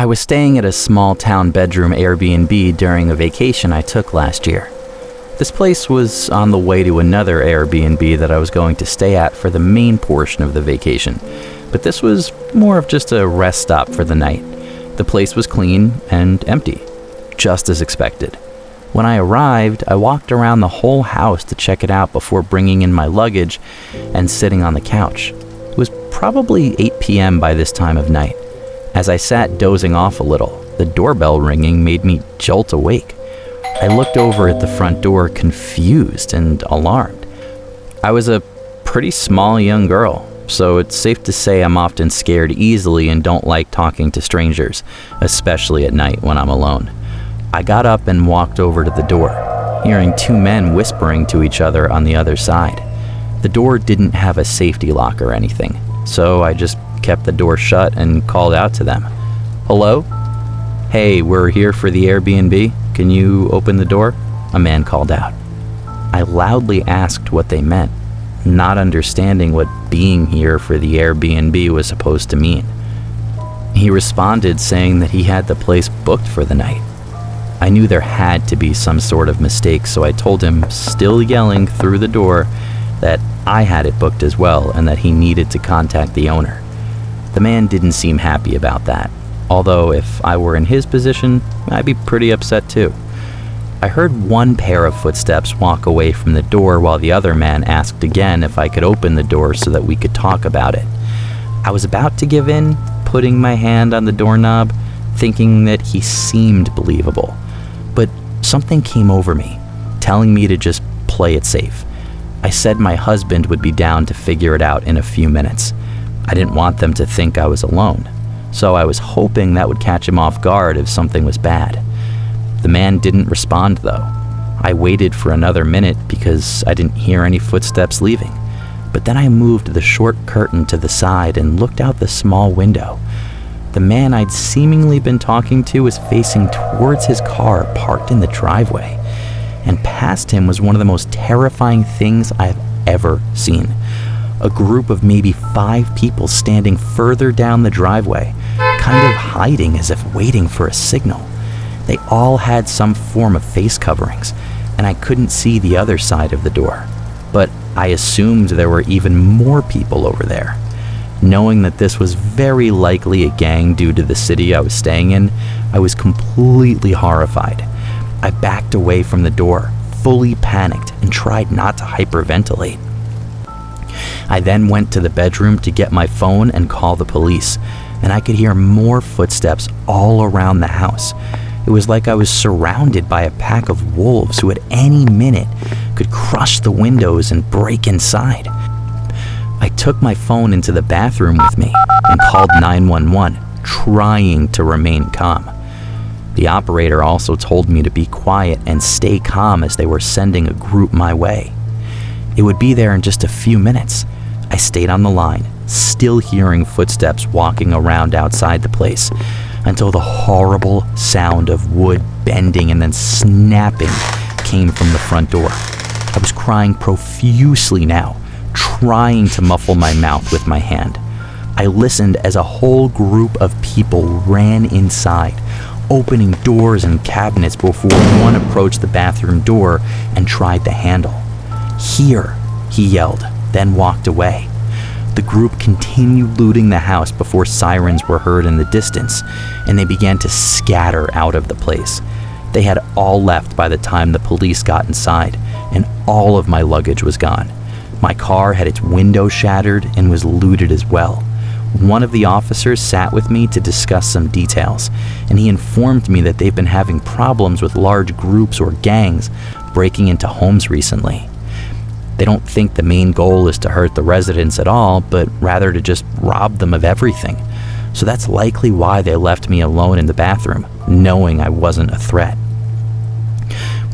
I was staying at a small town bedroom Airbnb during a vacation I took last year. This place was on the way to another Airbnb that I was going to stay at for the main portion of the vacation, but this was more of just a rest stop for the night. The place was clean and empty, just as expected. When I arrived, I walked around the whole house to check it out before bringing in my luggage and sitting on the couch. It was probably 8 p.m. by this time of night. As I sat dozing off a little, the doorbell ringing made me jolt awake. I looked over at the front door, confused and alarmed. I was a pretty small young girl, so it's safe to say I'm often scared easily and don't like talking to strangers, especially at night when I'm alone. I got up and walked over to the door, hearing two men whispering to each other on the other side. The door didn't have a safety lock or anything, so I just kept the door shut and called out to them. "Hello? Hey, we're here for the Airbnb. Can you open the door?" A man called out. I loudly asked what they meant, not understanding what being here for the Airbnb was supposed to mean. He responded saying that he had the place booked for the night. I knew there had to be some sort of mistake, so I told him, still yelling through the door, that I had it booked as well and that he needed to contact the owner. The man didn't seem happy about that, although if I were in his position, I'd be pretty upset too. I heard one pair of footsteps walk away from the door while the other man asked again if I could open the door so that we could talk about it. I was about to give in, putting my hand on the doorknob, thinking that he seemed believable. But something came over me, telling me to just play it safe. I said my husband would be down to figure it out in a few minutes. I didn't want them to think I was alone, so I was hoping that would catch him off guard if something was bad. The man didn't respond though. I waited for another minute because I didn't hear any footsteps leaving. But then I moved the short curtain to the side and looked out the small window. The man I'd seemingly been talking to was facing towards his car parked in the driveway. And past him was one of the most terrifying things I've ever seen. A group of maybe 5 people standing further down the driveway, kind of hiding as if waiting for a signal. They all had some form of face coverings, and I couldn't see the other side of the door. But I assumed there were even more people over there. Knowing that this was very likely a gang due to the city I was staying in, I was completely horrified. I backed away from the door, fully panicked, and tried not to hyperventilate. I then went to the bedroom to get my phone and call the police, and I could hear more footsteps all around the house. It was like I was surrounded by a pack of wolves who at any minute could crush the windows and break inside. I took my phone into the bathroom with me and called 911, trying to remain calm. The operator also told me to be quiet and stay calm as they were sending a group my way. It would be there in just a few minutes. I stayed on the line, still hearing footsteps walking around outside the place, until the horrible sound of wood bending and then snapping came from the front door. I was crying profusely now, trying to muffle my mouth with my hand. I listened as a whole group of people ran inside, opening doors and cabinets before one approached the bathroom door and tried the handle. "Here," he yelled, then walked away. The group continued looting the house before sirens were heard in the distance, and they began to scatter out of the place. They had all left by the time the police got inside, and all of my luggage was gone. My car had its window shattered and was looted as well. One of the officers sat with me to discuss some details, and he informed me that they've been having problems with large groups or gangs breaking into homes recently. They don't think the main goal is to hurt the residents at all, but rather to just rob them of everything. So that's likely why they left me alone in the bathroom, knowing I wasn't a threat.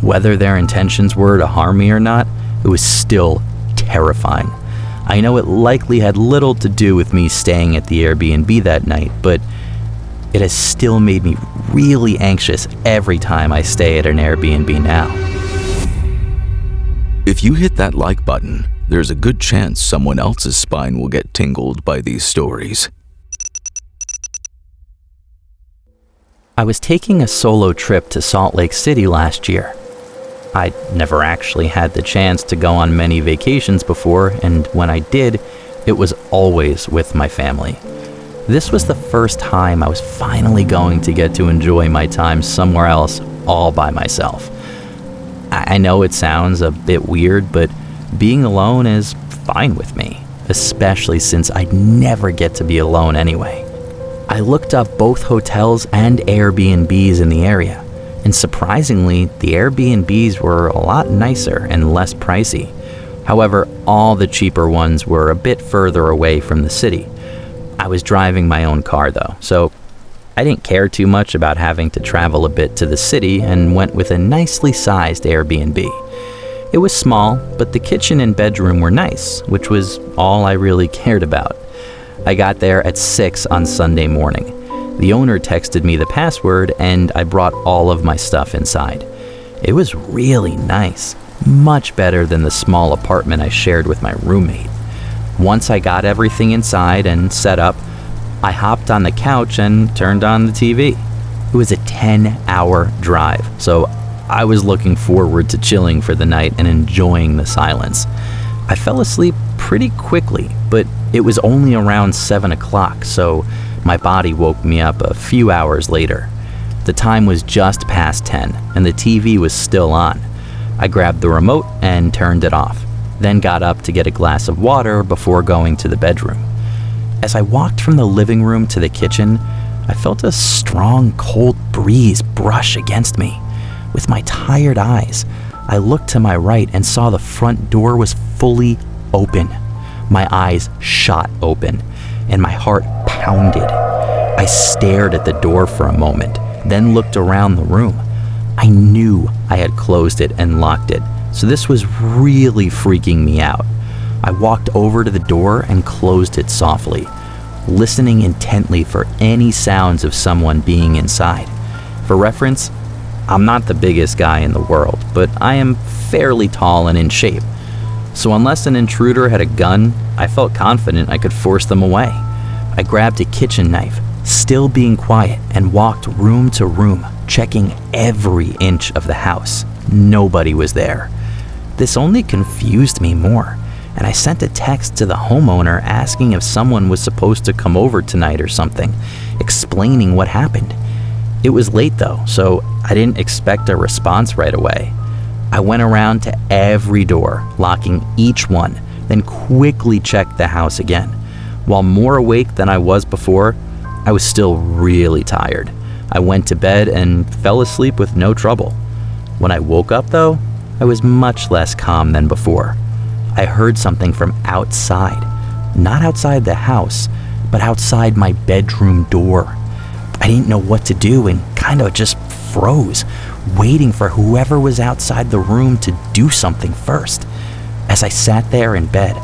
Whether their intentions were to harm me or not, it was still terrifying. I know it likely had little to do with me staying at the Airbnb that night, but it has still made me really anxious every time I stay at an Airbnb now. If you hit that like button, there's a good chance someone else's spine will get tingled by these stories. I was taking a solo trip to Salt Lake City last year. I'd never actually had the chance to go on many vacations before, and when I did, it was always with my family. This was the first time I was finally going to get to enjoy my time somewhere else all by myself. I know it sounds a bit weird, but being alone is fine with me, especially since I'd never get to be alone anyway. I looked up both hotels and Airbnbs in the area, and surprisingly, the Airbnbs were a lot nicer and less pricey. However, all the cheaper ones were a bit further away from the city. I was driving my own car though, so I didn't care too much about having to travel a bit to the city and went with a nicely sized Airbnb. It was small, but the kitchen and bedroom were nice, which was all I really cared about. I got there at 6 on Sunday morning. The owner texted me the password and I brought all of my stuff inside. It was really nice, much better than the small apartment I shared with my roommate. Once I got everything inside and set up, I hopped on the couch and turned on the TV. It was a 10-hour drive, so I was looking forward to chilling for the night and enjoying the silence. I fell asleep pretty quickly, but it was only around 7 o'clock, so my body woke me up a few hours later. The time was just past 10, and the TV was still on. I grabbed the remote and turned it off, then got up to get a glass of water before going to the bedroom. As I walked from the living room to the kitchen, I felt a strong, cold breeze brush against me. With my tired eyes, I looked to my right and saw the front door was fully open. My eyes shot open, and my heart pounded. I stared at the door for a moment, then looked around the room. I knew I had closed it and locked it, so this was really freaking me out. I walked over to the door and closed it softly, listening intently for any sounds of someone being inside. For reference, I'm not the biggest guy in the world, but I am fairly tall and in shape. So unless an intruder had a gun, I felt confident I could force them away. I grabbed a kitchen knife, still being quiet, and walked room to room, checking every inch of the house. Nobody was there. This only confused me more, and I sent a text to the homeowner asking if someone was supposed to come over tonight or something, explaining what happened. It was late though, so I didn't expect a response right away. I went around to every door, locking each one, then quickly checked the house again. While more awake than I was before, I was still really tired. I went to bed and fell asleep with no trouble. When I woke up though, I was much less calm than before. I heard something from outside, not outside the house, but outside my bedroom door. I didn't know what to do and kind of just froze, waiting for whoever was outside the room to do something first. As I sat there in bed,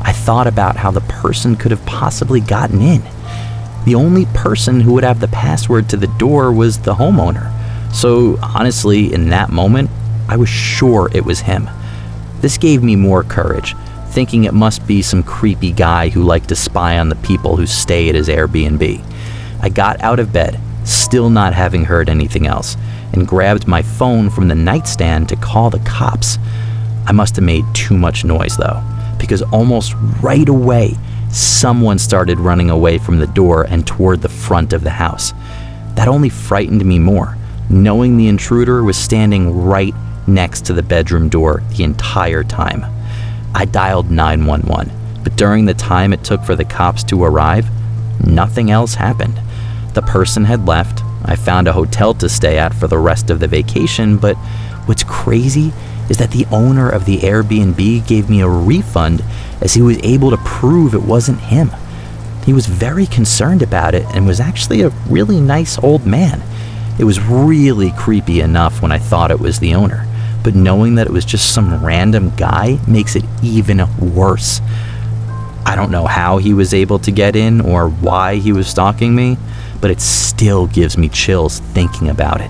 I thought about how the person could have possibly gotten in. The only person who would have the password to the door was the homeowner. So honestly, in that moment, I was sure it was him. This gave me more courage, thinking it must be some creepy guy who liked to spy on the people who stay at his Airbnb. I got out of bed, still not having heard anything else, and grabbed my phone from the nightstand to call the cops. I must have made too much noise though, because almost right away, someone started running away from the door and toward the front of the house. That only frightened me more, knowing the intruder was standing right next to the bedroom door the entire time. I dialed 911, but during the time it took for the cops to arrive, nothing else happened. The person had left. I found a hotel to stay at for the rest of the vacation, but what's crazy is that the owner of the Airbnb gave me a refund as he was able to prove it wasn't him. He was very concerned about it and was actually a really nice old man. It was really creepy enough when I thought it was the owner, but knowing that it was just some random guy makes it even worse. I don't know how he was able to get in or why he was stalking me, but it still gives me chills thinking about it.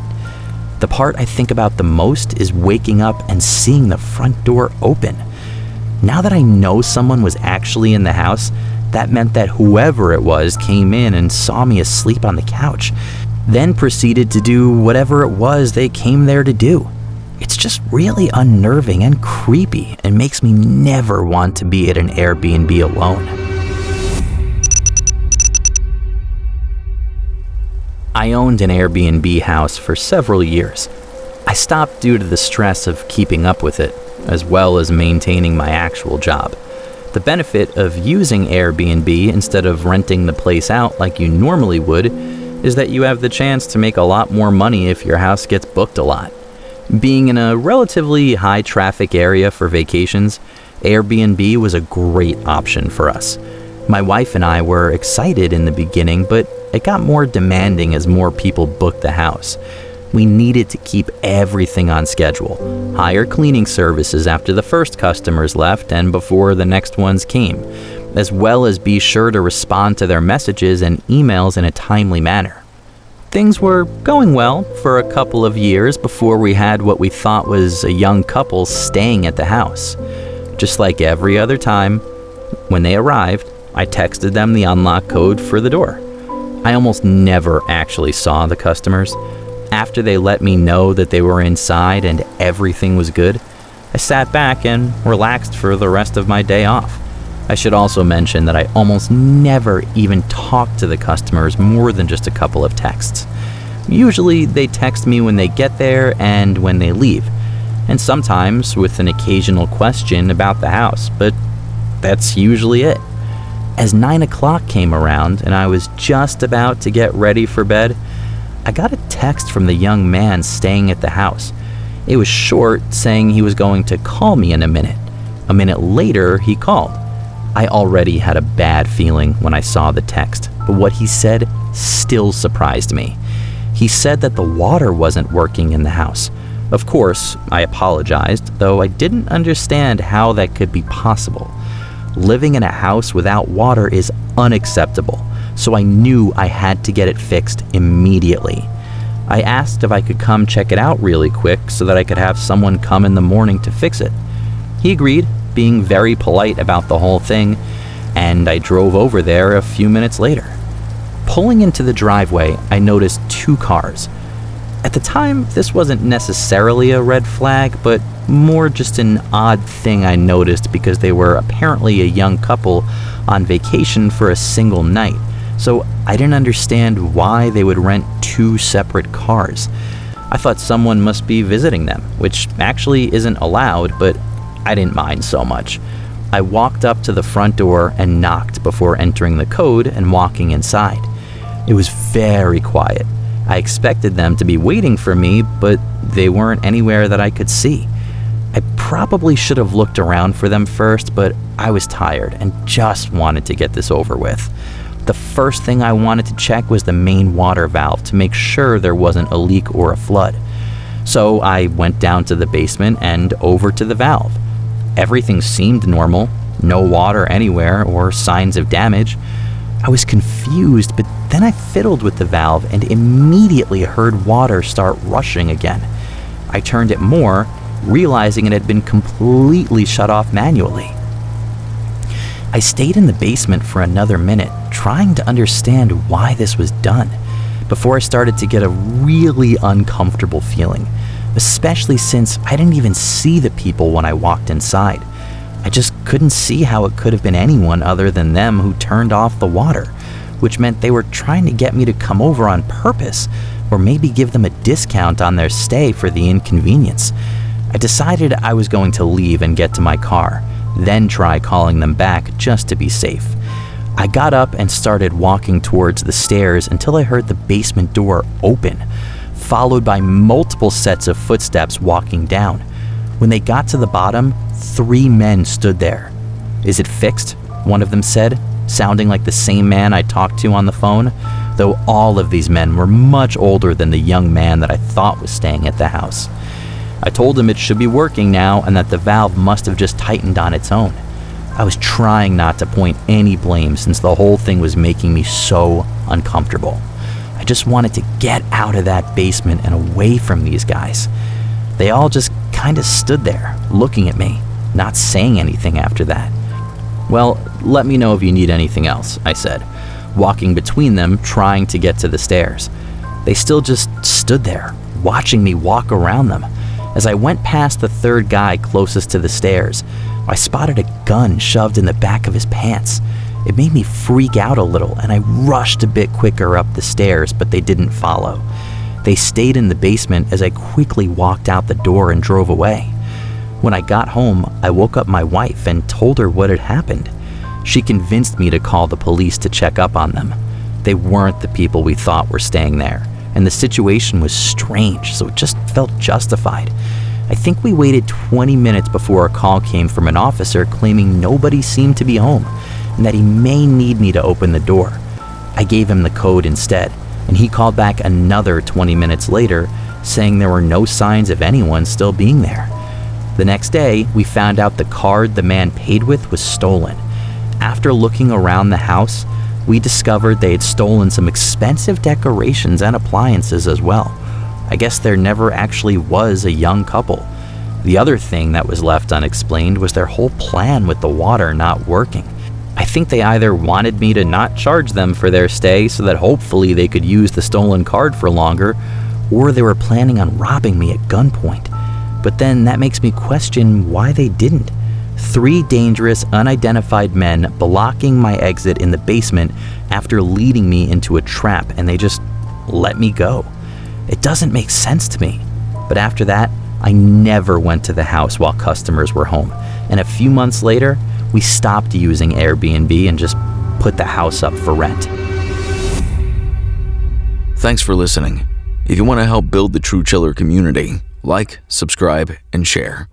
The part I think about the most is waking up and seeing the front door open. Now that I know someone was actually in the house, that meant that whoever it was came in and saw me asleep on the couch. then proceeded to do whatever it was they came there to do. It's just really unnerving and creepy and makes me never want to be at an Airbnb alone. I owned an Airbnb house for several years. I stopped due to the stress of keeping up with it, as well as maintaining my actual job. The benefit of using Airbnb instead of renting the place out like you normally would is that you have the chance to make a lot more money if your house gets booked a lot. Being in a relatively high traffic area for vacations, Airbnb was a great option for us. My wife and I were excited in the beginning, but it got more demanding as more people booked the house. We needed to keep everything on schedule, hire cleaning services after the first customers left and before the next ones came, as well as be sure to respond to their messages and emails in a timely manner. Things were going well for a couple of years before we had what we thought was a young couple staying at the house. Just like every other time, when they arrived, I texted them the unlock code for the door. I almost never actually saw the customers. After they let me know that they were inside and everything was good, I sat back and relaxed for the rest of my day off. I should also mention that I almost never even talk to the customers more than just a couple of texts. Usually they text me when they get there and when they leave, and sometimes with an occasional question about the house, but that's usually it. As 9 o'clock came around and I was just about to get ready for bed, I got a text from the young man staying at the house. It was short, saying he was going to call me in a minute. A minute later, he called. I already had a bad feeling when I saw the text, but what he said still surprised me. He said that the water wasn't working in the house. Of course, I apologized, though I didn't understand how that could be possible. Living in a house without water is unacceptable, so I knew I had to get it fixed immediately. I asked if I could come check it out really quick so that I could have someone come in the morning to fix it. He agreed, being very polite about the whole thing, and I drove over there a few minutes later. Pulling into the driveway, I noticed 2 cars. At the time, this wasn't necessarily a red flag, but more just an odd thing I noticed because they were apparently a young couple on vacation for a single night, so I didn't understand why they would rent 2 separate cars. I thought someone must be visiting them, which actually isn't allowed, but I didn't mind so much. I walked up to the front door and knocked before entering the code and walking inside. It was very quiet. I expected them to be waiting for me, but they weren't anywhere that I could see. I probably should have looked around for them first, but I was tired and just wanted to get this over with. The first thing I wanted to check was the main water valve to make sure there wasn't a leak or a flood. So I went down to the basement and over to the valve. Everything seemed normal, no water anywhere or signs of damage. I was confused, but then I fiddled with the valve and immediately heard water start rushing again. I turned it more, realizing it had been completely shut off manually. I stayed in the basement for another minute, trying to understand why this was done, before I started to get a really uncomfortable feeling, especially since I didn't even see the people when I walked inside. I just couldn't see how it could have been anyone other than them who turned off the water, which meant they were trying to get me to come over on purpose, or maybe give them a discount on their stay for the inconvenience. I decided I was going to leave and get to my car, then try calling them back just to be safe. I got up and started walking towards the stairs until I heard the basement door open, followed by multiple sets of footsteps walking down. When they got to the bottom, 3 men stood there. "Is it fixed?" one of them said, sounding like the same man I talked to on the phone, though all of these men were much older than the young man that I thought was staying at the house. I told him it should be working now and that the valve must have just tightened on its own. I was trying not to point any blame since the whole thing was making me so uncomfortable. I just wanted to get out of that basement and away from these guys. They all just kind of stood there, looking at me, not saying anything after that. "Well, let me know if you need anything else," I said, walking between them, trying to get to the stairs. They still just stood there, watching me walk around them. As I went past the third guy closest to the stairs, I spotted a gun shoved in the back of his pants. It made me freak out a little, and I rushed a bit quicker up the stairs, but they didn't follow. They stayed in the basement as I quickly walked out the door and drove away. When I got home, I woke up my wife and told her what had happened. She convinced me to call the police to check up on them. They weren't the people we thought were staying there, and the situation was strange, so it just felt justified. I think we waited 20 minutes before a call came from an officer claiming nobody seemed to be home and that he may need me to open the door. I gave him the code instead, and he called back another 20 minutes later saying there were no signs of anyone still being there. The next day, we found out the card the man paid with was stolen. After looking around the house, we discovered they had stolen some expensive decorations and appliances as well. I guess there never actually was a young couple. The other thing that was left unexplained was their whole plan with the water not working. I think they either wanted me to not charge them for their stay so that hopefully they could use the stolen card for longer, or they were planning on robbing me at gunpoint. But then that makes me question why they didn't. 3 dangerous, unidentified men blocking my exit in the basement after leading me into a trap, and they just let me go. It doesn't make sense to me. But after that, I never went to the house while customers were home. And a few months later, we stopped using Airbnb and just put the house up for rent. Thanks for listening. If you want to help build the True Chiller community, like, subscribe, and share.